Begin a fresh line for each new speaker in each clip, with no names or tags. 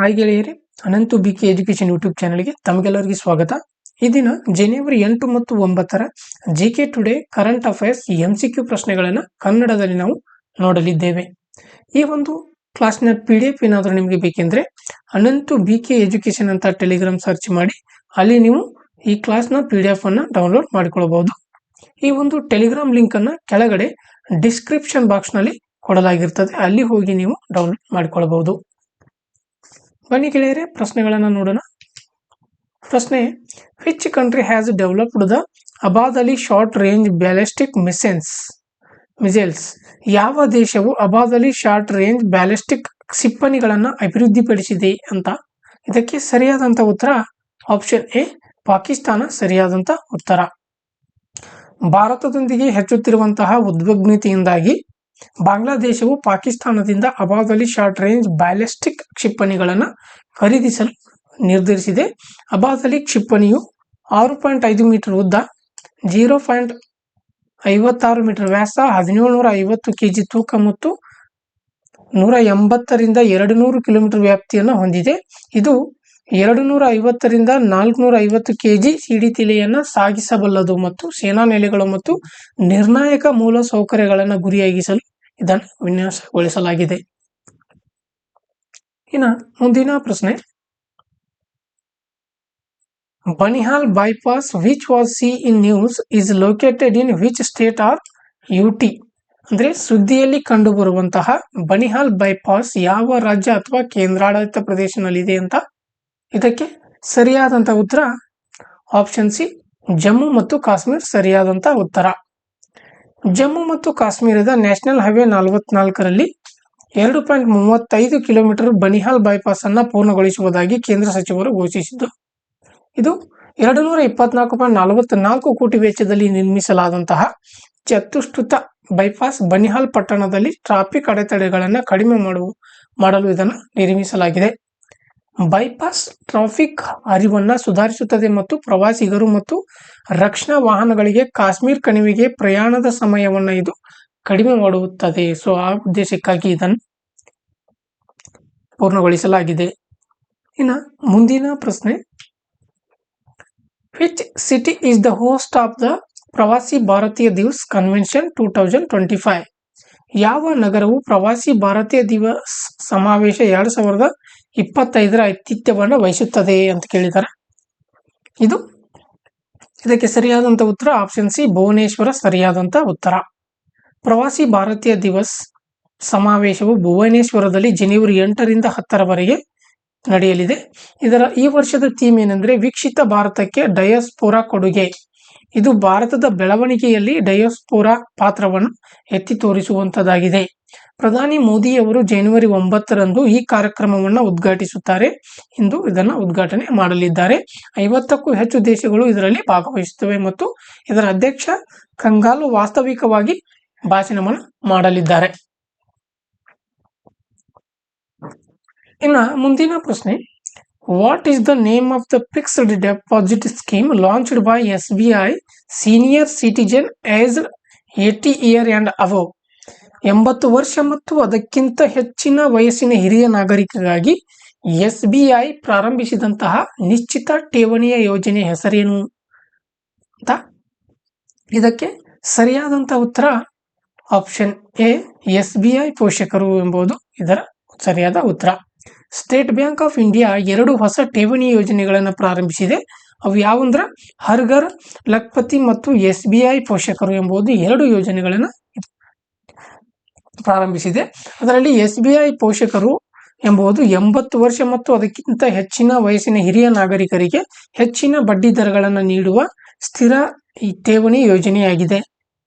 Hi ಗೆಳೆಯರೇ, Ananthu BK education YouTube ಚಾನಲ್ಗೆ ತಮಗೆಲ್ಲರಿಗೂ ಸ್ವಾಗತ. ಈ ದಿನ ಜನವರಿ 8 ಮತ್ತು 9 GK today current affairs MCQ ಪ್ರಶ್ನೆಗಳನ್ನು ಕನ್ನಡದಲ್ಲಿ ನಾವು ನೋಡಲಿದ್ದೇವೆ. ಈ ಒಂದು ಕ್ಲಾಸ್ನ PDF ಏನಾದರೂ ನಿಮಗೆ ಬೇಕೆಂದ್ರೆ ಅನಂತು ಬಿಕೆ ಎಜುಕೇಶನ್ ಅಂತ ಟೆಲಿಗ್ರಾಮ್ ಸರ್ಚ್ ಮಾಡಿ ಅಲ್ಲಿ ನೀವು ಈ ಕ್ಲಾಸ್ನ PDF ಅನ್ನು ಡೌನ್ಲೋಡ್ ಮಾಡಿಕೊಳ್ಳಬಹುದು. ಈ ಒಂದು ಟೆಲಿಗ್ರಾಮ್ ಲಿಂಕ್ ಅನ್ನು ಕೆಳಗಡೆ ಡಿಸ್ಕ್ರಿಪ್ಷನ್ ಬಾಕ್ಸ್ ನಲ್ಲಿ ಕೊಡಲಾಗಿರ್ತದೆ, ಅಲ್ಲಿ ಹೋಗಿ ನೀವು ಡೌನ್ಲೋಡ್ ಮಾಡಿಕೊಳ್ಳಬಹುದು. ಬನ್ನಿ ಗೆಳೆಯರೆ, ಪ್ರಶ್ನೆಗಳನ್ನು ನೋಡೋಣ. ಪ್ರಶ್ನೆ: which country has developed the Abdali short range ballistic missiles? ಯಾವ ದೇಶವು Abdali short range ballistic ಕ್ಷಿಪಣಿಗಳನ್ನು ಅಭಿವೃದ್ಧಿಪಡಿಸಿದೆ ಅಂತ. ಇದಕ್ಕೆ ಸರಿಯಾದಂಥ ಉತ್ತರ ಆಪ್ಷನ್ ಎ ಪಾಕಿಸ್ತಾನ ಸರಿಯಾದಂಥ ಉತ್ತರ. ಭಾರತದೊಂದಿಗೆ ಹೆಚ್ಚುತ್ತಿರುವಂತಹ ಉದ್ವಿಗ್ನತೆಯಿಂದಾಗಿ ಬಾಂಗ್ಲಾದೇಶವು ಪಾಕಿಸ್ತಾನದಿಂದ ಅಬಾದ್ ಅಲಿ ಶಾರ್ಟ್ ರೇಂಜ್ ಬ್ಯಾಲಿಸ್ಟಿಕ್ ಕ್ಷಿಪಣಿಗಳನ್ನು ಖರೀದಿಸಲು ನಿರ್ಧರಿಸಿದೆ. ಅಬಾದ್ ಅಲಿ ಕ್ಷಿಪಣಿಯು 6.5 ಮೀಟರ್ ಉದ್ದ, 0.56 ಮೀಟರ್ ವ್ಯಾಸ, 1750 kg ತೂಕ ಮತ್ತು 180 ರಿಂದ 200 ಕಿಲೋಮೀಟರ್ ವ್ಯಾಪ್ತಿಯನ್ನು ಹೊಂದಿದೆ. ಇದು 250 ರಿಂದ 450 kg ಸಿಡಿತಿಲೆಯನ್ನು ಸಾಗಿಸಬಲ್ಲದು ಮತ್ತು ಸೇನಾ ನೆಲೆಗಳು ಮತ್ತು ನಿರ್ಣಾಯಕ ಮೂಲ ಸೌಕರ್ಯಗಳನ್ನು ಗುರಿಯಾಗಿಸಲು ಇದನ್ನು ವಿನ್ಯಾಸಗೊಳಿಸಲಾಗಿದೆ. ಇನ್ನು ಮುಂದಿನ ಪ್ರಶ್ನೆ: Banihal bypass which was seen in news is located in which state or UT? ಅಂದ್ರೆ ಸುದ್ದಿಯಲ್ಲಿ ಕಂಡು ಬರುವಂತಹ ಬನಿಹಾಲ್ ಬೈಪಾಸ್ ಯಾವ ರಾಜ್ಯ ಅಥವಾ ಕೇಂದ್ರಾಡಳಿತ ಪ್ರದೇಶದಲ್ಲಿದೆ ಅಂತ. ಇದಕ್ಕೆ ಸರಿಯಾದಂಥ ಉತ್ತರ ಆಪ್ಷನ್ ಸಿ ಜಮ್ಮು ಮತ್ತು ಕಾಶ್ಮೀರ ಸರಿಯಾದಂಥ ಉತ್ತರ. ಜಮ್ಮು ಮತ್ತು ಕಾಶ್ಮೀರದ ನ್ಯಾಷನಲ್ ಹೈವೇ 44ರಲ್ಲಿ 2.35 ಕಿಲೋಮೀಟರ್ ಬನಿಹಾಲ್ ಬೈಪಾಸ್ ಅನ್ನು ಪೂರ್ಣಗೊಳಿಸುವುದಾಗಿ ಕೇಂದ್ರ ಸಚಿವರು ಘೋಷಿಸಿದ್ದು. ಇದು 224.44 ಕೋಟಿ ವೆಚ್ಚದಲ್ಲಿ ನಿರ್ಮಿಸಲಾದಂತಹ ಚತುಷ್ಪಥ ಬೈಪಾಸ್ ಬನಿಹಾಲ್ ಪಟ್ಟಣದಲ್ಲಿ ಟ್ರಾಫಿಕ್ ಅಡೆತಡೆಗಳನ್ನು ಕಡಿಮೆ ಮಾಡಲು ಇದನ್ನು ನಿರ್ಮಿಸಲಾಗಿದೆ. ಬೈಪಾಸ್ ಟ್ರಾಫಿಕ್ ಹರಿವನ್ನು ಸುಧಾರಿಸುತ್ತದೆ ಮತ್ತು ಪ್ರವಾಸಿಗರು ಮತ್ತು ರಕ್ಷಣಾ ವಾಹನಗಳಿಗೆ ಕಾಶ್ಮೀರ ಕಣಿವೆಗೆ ಪ್ರಯಾಣದ ಸಮಯವನ್ನು ಇದು ಕಡಿಮೆ ಮಾಡುತ್ತದೆ. ಸೊ ಆ ಉದ್ದೇಶಕ್ಕಾಗಿ ಇದನ್ನು ಪೂರ್ಣಗೊಳಿಸಲಾಗಿದೆ. ಇನ್ನು ಮುಂದಿನ ಪ್ರಶ್ನೆ: which city is the host of the ಪ್ರವಾಸಿ ಭಾರತೀಯ ದಿವಸ್ ಕನ್ವೆನ್ಷನ್ 2025? ಯಾವ ನಗರವು ಪ್ರವಾಸಿ ಭಾರತೀಯ ದಿವಸ್ ಸಮಾವೇಶ 2025ರ ಆತಿಥ್ಯವನ್ನು ವಹಿಸುತ್ತದೆ ಅಂತ ಕೇಳಿದ್ದಾರೆ. ಇದಕ್ಕೆ ಸರಿಯಾದಂಥ ಉತ್ತರ ಆಪ್ಷನ್ ಸಿ ಭುವನೇಶ್ವರ ಸರಿಯಾದಂಥ ಉತ್ತರ. ಪ್ರವಾಸಿ ಭಾರತೀಯ ದಿವಸ್ ಸಮಾವೇಶವು ಭುವನೇಶ್ವರದಲ್ಲಿ ಜನವರಿ 8ರಿಂದ 10ರವರೆಗೆ ನಡೆಯಲಿದೆ. ಈ ವರ್ಷದ ಥೀಮ್ ಏನಂದ್ರೆ ವಿಕಸಿತ ಭಾರತಕ್ಕೆ ಡಯಾಸ್ಪೋರಾ ಕೊಡುಗೆ. ಇದು ಭಾರತದ ಬೆಳವಣಿಗೆಯಲ್ಲಿ ಡಯಾಸ್ಪೋರಾ ಪಾತ್ರವನ್ನು ಎತ್ತಿ ತೋರಿಸುವಂತದ್ದಾಗಿದೆ. ಪ್ರಧಾನಿ ಮೋದಿಯವರು ಜನವರಿ 9ರಂದು ಈ ಕಾರ್ಯಕ್ರಮವನ್ನು ಉದ್ಘಾಟಿಸುತ್ತಾರೆ. ಇಂದು ಇದನ್ನು ಉದ್ಘಾಟನೆ ಮಾಡಲಿದ್ದಾರೆ. 50ಕ್ಕೂ ಹೆಚ್ಚು ದೇಶಗಳು ಇದರಲ್ಲಿ ಭಾಗವಹಿಸುತ್ತವೆ ಮತ್ತು ಇದರ ಅಧ್ಯಕ್ಷ ಕಂಗಾಲು ವಾಸ್ತವಿಕವಾಗಿ ಭಾಷಣವನ್ನು ಮಾಡಲಿದ್ದಾರೆ. ಇನ್ನು ಮುಂದಿನ ಪ್ರಶ್ನೆ: what is the name of the fixed deposit scheme launched by SBI senior citizen aged 80 year and above? 80 ವರ್ಷ ಮತ್ತು ಅದಕ್ಕಿಂತ ಹೆಚ್ಚಿನ ವಯಸ್ಸಿನ ಹಿರಿಯ ನಾಗರಿಕರಿಗಾಗಿ SBI ಪ್ರಾರಂಭಿಸಿದಂತಹ ನಿಶ್ಚಿತ ಠೇವಣಿಯ ಯೋಜನೆಯ ಹೆಸರೇನು ಅಂತ. ಇದಕ್ಕೆ ಸರಿಯಾದಂಥ ಉತ್ತರ ಆಪ್ಷನ್ ಎ SBI ಪೋಷಕರು ಎಂಬುದು ಇದರ ಸರಿಯಾದ ಉತ್ತರ. ಸ್ಟೇಟ್ ಬ್ಯಾಂಕ್ ಆಫ್ ಇಂಡಿಯಾ 2 ಹೊಸ ಠೇವಣಿ ಯೋಜನೆಗಳನ್ನು ಪ್ರಾರಂಭಿಸಿದೆ. ಅವು ಯಾವಂದ್ರೆ ಹರ್ಘರ್ ಲಖ್ಪತಿ ಮತ್ತು SBI ಪೋಷಕರು ಎಂಬುದು 2 ಯೋಜನೆಗಳನ್ನು ಪ್ರಾರಂಭಿಸಿದೆ. ಅದರಲ್ಲಿ SBI ಪೋಷಕರು ಎಂಬುದು 80 ವರ್ಷ ಮತ್ತು ಅದಕ್ಕಿಂತ ಹೆಚ್ಚಿನ ವಯಸ್ಸಿನ ಹಿರಿಯ ನಾಗರಿಕರಿಗೆ ಹೆಚ್ಚಿನ ಬಡ್ಡಿ ದರಗಳನ್ನು ನೀಡುವ ಸ್ಥಿರ ಠೇವಣಿ ಯೋಜನೆಯಾಗಿದೆ.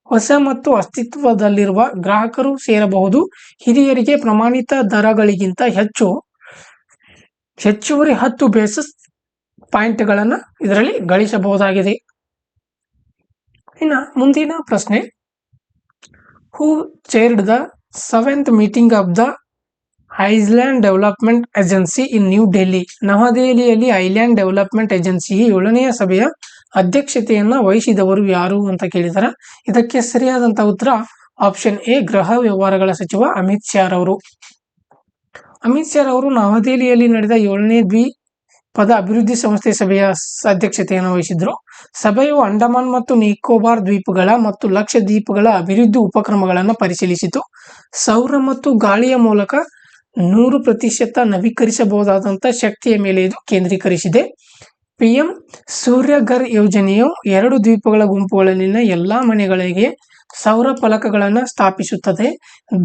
ಹೊಸ ಮತ್ತು ಅಸ್ತಿತ್ವದಲ್ಲಿರುವ ಗ್ರಾಹಕರು ಸೇರಬಹುದು. ಹಿರಿಯರಿಗೆ ಪ್ರಮಾಣಿತ ದರಗಳಿಗಿಂತ ಹೆಚ್ಚುವರಿ 10 ಬೇಸಿಸ್ ಪಾಯಿಂಟ್ಗಳನ್ನು ಇದರಲ್ಲಿ ಗಳಿಸಬಹುದಾಗಿದೆ. ಇನ್ನು ಮುಂದಿನ ಪ್ರಶ್ನೆ: who chaired the 7th meeting of the island development agency in New Delhi? ನವದೆಹಲಿಯಲ್ಲಿ ಐಲ್ಯಾಂಡ್ ಡೆವಲಪ್ಮೆಂಟ್ ಏಜೆನ್ಸಿ 7ನೇ ಸಭೆಯ ಅಧ್ಯಕ್ಷತೆಯನ್ನು ವಹಿಸಿದವರು ಯಾರು ಅಂತ ಕೇಳಿದ್ದಾರೆ. ಇದಕ್ಕೆ ಸರಿಯಾದಂಥ ಉತ್ತರ ಆಪ್ಷನ್ ಎ ಗೃಹ ವ್ಯವಹಾರಗಳ ಸಚಿವ ಅಮಿತ್ ಶಾ ರವರು. ಅಮಿತ್ ಶಾ ಅವರು ನವದೆಹಲಿಯಲ್ಲಿ ನಡೆದ 7ನೇ ದ್ವಿಪದ ಅಭಿವೃದ್ಧಿ ಸಂಸ್ಥೆ ಸಭೆಯ ಅಧ್ಯಕ್ಷತೆಯನ್ನು ವಹಿಸಿದ್ರು. ಸಭೆಯು ಅಂಡಮಾನ್ ಮತ್ತು ನಿಕೋಬಾರ್ ದ್ವೀಪಗಳ ಮತ್ತು ಲಕ್ಷದ್ವೀಪಗಳ ಅಭಿವೃದ್ಧಿ ಉಪಕ್ರಮಗಳನ್ನು ಪರಿಶೀಲಿಸಿತು. ಸೌರ ಮತ್ತು ಗಾಳಿಯ ಮೂಲಕ 100% ನವೀಕರಿಸಬಹುದಾದಂಥ ಶಕ್ತಿಯ ಮೇಲೆ ಇದು ಕೇಂದ್ರೀಕರಿಸಿದೆ. PM ಸೂರ್ಯಘರ್ ಯೋಜನೆಯು 2 ದ್ವೀಪಗಳ ಗುಂಪುಗಳಲ್ಲಿನ ಎಲ್ಲಾ ಮನೆಗಳಿಗೆ ಸೌರ ಫಲಕಗಳನ್ನು ಸ್ಥಾಪಿಸುತ್ತದೆ.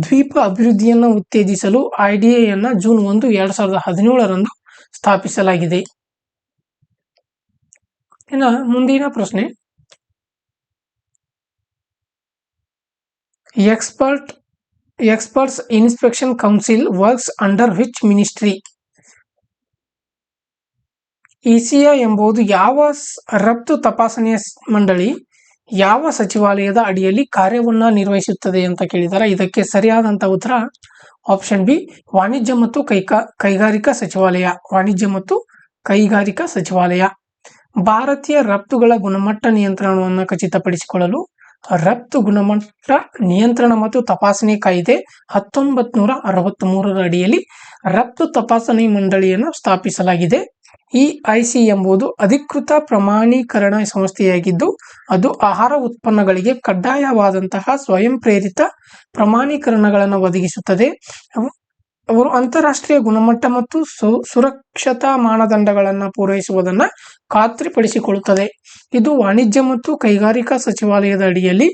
ದ್ವೀಪ ಅಭಿವೃದ್ಧಿಯನ್ನು ಉತ್ತೇಜಿಸಲು IDA ಜೂನ್ 1, 2017 ಸ್ಥಾಪಿಸಲಾಗಿದೆ. ಇನ್ನು ಮುಂದಿನ ಪ್ರಶ್ನೆ, experts inspection council works under which ministry? ECI ಎಂಬುದು ಯಾವ ರಫ್ತು ತಪಾಸಣೆಯ ಮಂಡಳಿ ಯಾವ ಸಚಿವಾಲಯದ ಅಡಿಯಲ್ಲಿ ಕಾರ್ಯವನ್ನು ನಿರ್ವಹಿಸುತ್ತದೆ ಅಂತ ಕೇಳಿದ್ದಾರೆ. ಇದಕ್ಕೆ ಸರಿಯಾದಂಥ ಉತ್ತರ ಆಪ್ಷನ್ ಬಿ, ವಾಣಿಜ್ಯ ಮತ್ತು ಕೈಗಾರಿಕಾ ಸಚಿವಾಲಯ. ವಾಣಿಜ್ಯ ಮತ್ತು ಕೈಗಾರಿಕಾ ಸಚಿವಾಲಯ. ಭಾರತೀಯ ರಫ್ತುಗಳ ಗುಣಮಟ್ಟ ನಿಯಂತ್ರಣವನ್ನು ಖಚಿತಪಡಿಸಿಕೊಳ್ಳಲು ರಫ್ತು ಗುಣಮಟ್ಟ ನಿಯಂತ್ರಣ ಮತ್ತು ತಪಾಸಣೆ ಕಾಯ್ದೆ 1963 ಅಡಿಯಲ್ಲಿ ರಫ್ತು ತಪಾಸಣೆ ಮಂಡಳಿಯನ್ನು ಸ್ಥಾಪಿಸಲಾಗಿದೆ. EIC ಎಂಬುದು ಅಧಿಕೃತ ಪ್ರಮಾಣೀಕರಣ ಸಂಸ್ಥೆಯಾಗಿದ್ದು ಅದು ಆಹಾರ ಉತ್ಪನ್ನಗಳಿಗೆ ಕಡ್ಡಾಯವಾದಂತಹ ಸ್ವಯಂ ಪ್ರೇರಿತ ಪ್ರಮಾಣೀಕರಣಗಳನ್ನು ಒದಗಿಸುತ್ತದೆ. ಅವರು ಅಂತಾರಾಷ್ಟ್ರೀಯ ಗುಣಮಟ್ಟ ಮತ್ತು ಸುರಕ್ಷತಾ ಮಾನದಂಡಗಳನ್ನು ಪೂರೈಸುವುದನ್ನು ಖಾತ್ರಿಪಡಿಸಿಕೊಳ್ಳುತ್ತದೆ. ಇದು ವಾಣಿಜ್ಯ ಮತ್ತು ಕೈಗಾರಿಕಾ ಸಚಿವಾಲಯದ ಅಡಿಯಲ್ಲಿ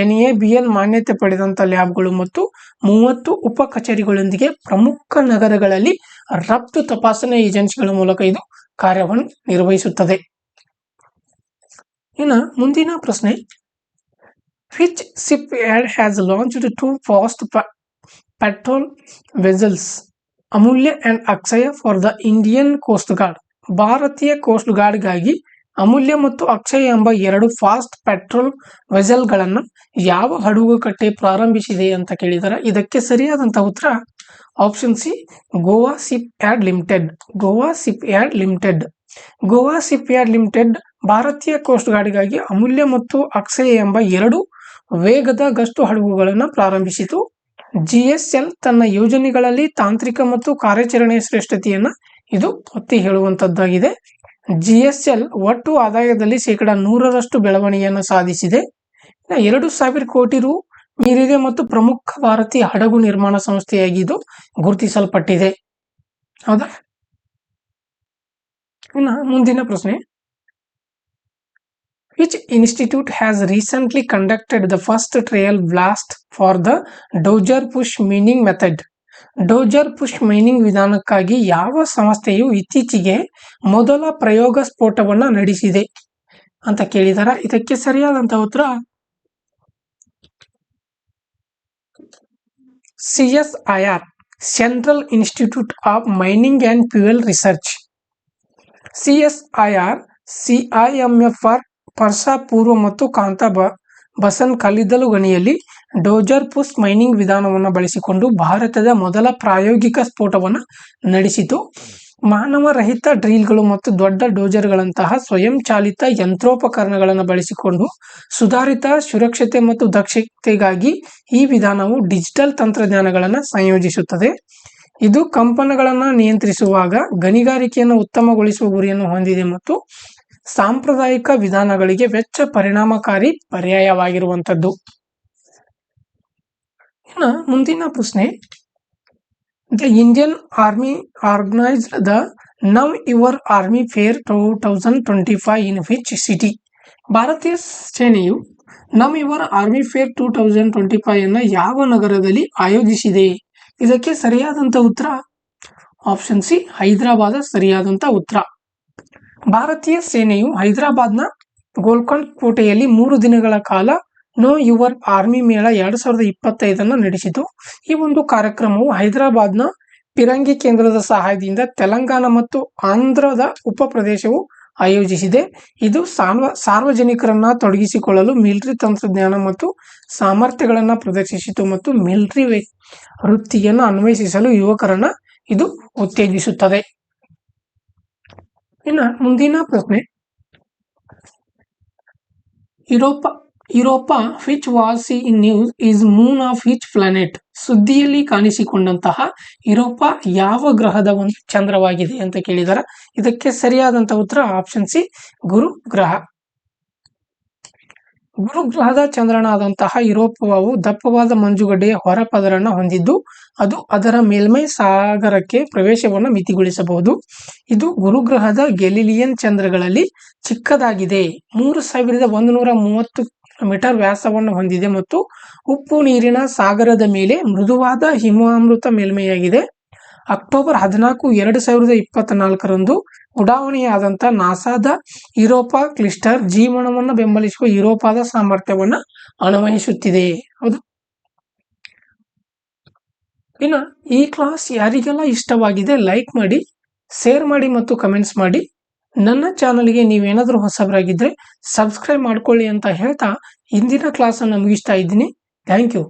NABL ಮಾನ್ಯತೆ ಪಡೆದಂಥ ಲ್ಯಾಬ್ಗಳು ಮತ್ತು 30 ಉಪ ಕಚೇರಿಗಳೊಂದಿಗೆ ಪ್ರಮುಖ ನಗರಗಳಲ್ಲಿ ರಫ್ತು ತಪಾಸಣೆ ಏಜೆನ್ಸಿಗಳ ಮೂಲಕ ಇದು ಕಾರ್ಯವನ್ನು ನಿರ್ವಹಿಸುತ್ತದೆ. ಇನ್ನು ಮುಂದಿನ ಪ್ರಶ್ನೆ, which shipyard has launched 2 fast patrol vessels Amulya and Akshaya for the Indian coast guard? ಭಾರತೀಯ ಕೋಸ್ಟ್ ಗಾರ್ಡ್ಗಾಗಿ ಅಮೂಲ್ಯ ಮತ್ತು ಅಕ್ಷಯ ಎಂಬ 2 ಫಾಸ್ಟ್ ಪೆಟ್ರೋಲ್ ವೆಸಲ್ಗಳನ್ನು ಯಾವ ಹಡಗುಕಟ್ಟೆ ಪ್ರಾರಂಭಿಸಿದೆ ಅಂತ ಕೇಳಿದ್ದಾರೆ. ಇದಕ್ಕೆ ಸರಿಯಾದಂಥ ಉತ್ತರ option C, Goa ship yard limited. Goa ship yard limited. Goa ship yard limited ಭಾರತೀಯ ಕೋಸ್ಟ್ ಗಾರ್ಡ್ಗಾಗಿ ಅಮೂಲ್ಯ ಮತ್ತು ಅಕ್ಷಯ ಎಂಬ 2 ವೇಗದ ಗಸ್ತು ಹಡಗುಗಳನ್ನು ಪ್ರಾರಂಭಿಸಿತು. GSL ತನ್ನ ಯೋಜನೆಗಳಲ್ಲಿ ತಾಂತ್ರಿಕ ಮತ್ತು ಕಾರ್ಯಾಚರಣೆಯ ಶ್ರೇಷ್ಠತೆಯನ್ನು ಇದು ಒತ್ತಿ ಹೇಳುವಂಥದ್ದಾಗಿದೆ. GSL ಒಟ್ಟು ಆದಾಯದಲ್ಲಿ 100% ಬೆಳವಣಿಗೆಯನ್ನು ಸಾಧಿಸಿದೆ. 2,000 ಕೋಟಿ ರು ಮೀರಿದೆ ಮತ್ತು ಪ್ರಮುಖ ಭಾರತೀಯ ಹಡಗು ನಿರ್ಮಾಣ ಸಂಸ್ಥೆಯಾಗಿ ಇದು ಗುರುತಿಸಲ್ಪಟ್ಟಿದೆ. ಹೌದಾ? ಇನ್ನು ಮುಂದಿನ ಪ್ರಶ್ನೆ, which institute has recently conducted the first trial blast for the Dozier push mining method? Dozer push mining ವಿಧಾನಕ್ಕಾಗಿ ಯಾವ ಸಂಸ್ಥೆಯು ಇತ್ತೀಚೆಗೆ ಮೊದಲ ಪ್ರಯೋಗ ಸ್ಫೋಟವನ್ನು ನಡೆಸಿದೆ ಅಂತ ಕೇಳಿದಾರ. ಇದಕ್ಕೆ ಸರಿಯಾದಂತ ಉತ್ತರ CSIR, central institute of mining and fuel research. CSIR CIMFR ಪರ್ಸಾ ಪೂರ್ವ ಮತ್ತು ಕಾಂತಾ ಬಸನ್ ಕಲ್ಲಿದ್ದಲು ಗಣಿಯಲ್ಲಿ ಡೋಜರ್ ಪುಷ್ ಮೈನಿಂಗ್ ವಿಧಾನವನ್ನು ಬಳಸಿಕೊಂಡು ಭಾರತದ ಮೊದಲ ಪ್ರಾಯೋಗಿಕ ಸ್ಫೋಟವನ್ನು ನಡೆಸಿತು. ಮಾನವ ರಹಿತ ಡ್ರಿಲ್ಗಳು ಮತ್ತು ದೊಡ್ಡ ಡೋಜರ್ಗಳಂತಹ ಸ್ವಯಂ ಚಾಲಿತ ಯಂತ್ರೋಪಕರಣಗಳನ್ನು ಬಳಸಿಕೊಂಡು ಸುಧಾರಿತ ಸುರಕ್ಷತೆ ಮತ್ತು ದಕ್ಷತೆಗಾಗಿ ಈ ವಿಧಾನವು ಡಿಜಿಟಲ್ ತಂತ್ರಜ್ಞಾನಗಳನ್ನು ಸಂಯೋಜಿಸುತ್ತದೆ. ಇದು ಕಂಪನಗಳನ್ನು ನಿಯಂತ್ರಿಸುವಾಗ ಗಣಿಗಾರಿಕೆಯನ್ನು ಉತ್ತಮಗೊಳಿಸುವ ಗುರಿಯನ್ನು ಹೊಂದಿದೆ ಮತ್ತು ಸಾಂಪ್ರದಾಯಿಕ ವಿಧಾನಗಳಿಗೆ ವೆಚ್ಚ ಪರಿಣಾಮಕಾರಿ ಪರ್ಯಾಯವಾಗಿರುವಂಥದ್ದು. ಇನ್ನು ಮುಂದಿನ ಪ್ರಶ್ನೆ, the Indian army organised the know your army fair 2025 in which city? ಭಾರತೀಯ ಸೇನೆಯು ನಮ್ ಯುವರ್ ಆರ್ಮಿ ಫೇರ್ 2025 ಅನ್ನು ಯಾವ ನಗರದಲ್ಲಿ ಆಯೋಜಿಸಿದೆ? ಇದಕ್ಕೆ ಸರಿಯಾದಂತ ಉತ್ತರ ಆಪ್ಷನ್ ಸಿ, ಹೈದರಾಬಾದ್ ಸರಿಯಾದಂತ ಉತ್ತರ. ಭಾರತೀಯ ಸೇನೆಯು ಹೈದರಾಬಾದ್ನ ಗೋಲ್ಕೊಂಡ್ ಕೋಟೆಯಲ್ಲಿ 3 ದಿನಗಳ ಕಾಲ ನೋ ಯುವರ್ ಆರ್ಮಿ ಮೇಳ 2025 ನಡೆಸಿತು. ಈ ಒಂದು ಕಾರ್ಯಕ್ರಮವು ಹೈದರಾಬಾದ್ನ ಪಿರಂಗಿ ಕೇಂದ್ರದ ಸಹಾಯದಿಂದ ತೆಲಂಗಾಣ ಮತ್ತು ಆಂಧ್ರದ ಉಪ ಪ್ರದೇಶವು ಆಯೋಜಿಸಿದೆ. ಇದು ಸಾರ್ವಜನಿಕರನ್ನ ತೊಡಗಿಸಿಕೊಳ್ಳಲು ಮಿಲಿಟರಿ ತಂತ್ರಜ್ಞಾನ ಮತ್ತು ಸಾಮರ್ಥ್ಯಗಳನ್ನು ಪ್ರದರ್ಶಿಸಿತು ಮತ್ತು ಮಿಲಿಟರಿ ವೃತ್ತಿಯನ್ನು ಅನ್ವೇಷಿಸಲು ಯುವಕರನ್ನ ಇದು ಉತ್ತೇಜಿಸುತ್ತದೆ. ಇನ್ನು ಮುಂದಿನ ಪ್ರಶ್ನೆ, Europe Europa which was in news is moon of which planet. ಸುದ್ದಿಯಲ್ಲಿ ಕಾಣಿಸಿಕೊಂಡಂತಹ ಯುರೋಪಾ ಯಾವ ಗ್ರಹದ ಒಂದು ಚಂದ್ರವಾಗಿದೆ ಅಂತ ಕೇಳಿದಾರೆ. ಇದಕ್ಕೆ ಸರಿಯಾದಂತಹ ಉತ್ತರ ಆಪ್ಷನ್ ಸಿ, ಗುರು ಗ್ರಹ. ಗುರು ಗ್ರಹದ ಚಂದ್ರನಾದಂತಹ ಯುರೋಪವು ದಪ್ಪವಾದ ಮಂಜುಗಡ್ಡೆಯ ಹೊರಪದರನ್ನು ಹೊಂದಿದ್ದು ಅದು ಅದರ ಮೇಲ್ಮೈ ಸಾಗರಕ್ಕೆ ಪ್ರವೇಶವನ್ನು ಮಿತಿಗೊಳಿಸಬಹುದು. ಇದು ಗುರುಗ್ರಹದ ಗೆಲಿಲಿಯನ್ ಚಂದ್ರಗಳಲ್ಲಿ ಚಿಕ್ಕದಾಗಿದೆ. 3130 ಮೀಟರ್ ವ್ಯಾಸವನ್ನು ಹೊಂದಿದೆ ಮತ್ತು ಉಪ್ಪು ನೀರಿನ ಸಾಗರದ ಮೇಲೆ ಮೃದುವಾದ ಹಿಮಾಮೃತ ಮೇಲ್ಮೈಯಾಗಿದೆ. ಅಕ್ಟೋಬರ್ 14, 2024ರಂದು ಉಡಾವಣೆಯಾದಂಥ ನಾಸಾದ ಯುರೋಪಾ ಕ್ಲಸ್ಟರ್ ಜೀವನವನ್ನು ಬೆಂಬಲಿಸುವ ಯುರೋಪಾದ ಸಾಮರ್ಥ್ಯವನ್ನು ಅನ್ವಯಿಸುತ್ತಿದೆ. ಹೌದು. ಇನ್ನು ಈ ಕ್ಲಾಸ್ ಯಾರಿಗೆಲ್ಲ ಇಷ್ಟವಾಗಿದೆ ಲೈಕ್ ಮಾಡಿ, ಶೇರ್ ಮಾಡಿ ಮತ್ತು ಕಮೆಂಟ್ಸ್ ಮಾಡಿ. ನನ್ನ ಚಾನಲ್ಗೆ ನೀವೇನಾದರೂ ಹೊಸಬರಾಗಿದ್ದರೆ ಸಬ್ಸ್ಕ್ರೈಬ್ ಮಾಡ್ಕೊಳ್ಳಿ ಅಂತ ಹೇಳ್ತಾ ಇಂದಿನ ಕ್ಲಾಸನ್ನು ಮುಗಿಸ್ತಾ ಇದ್ದೀನಿ. Thank you.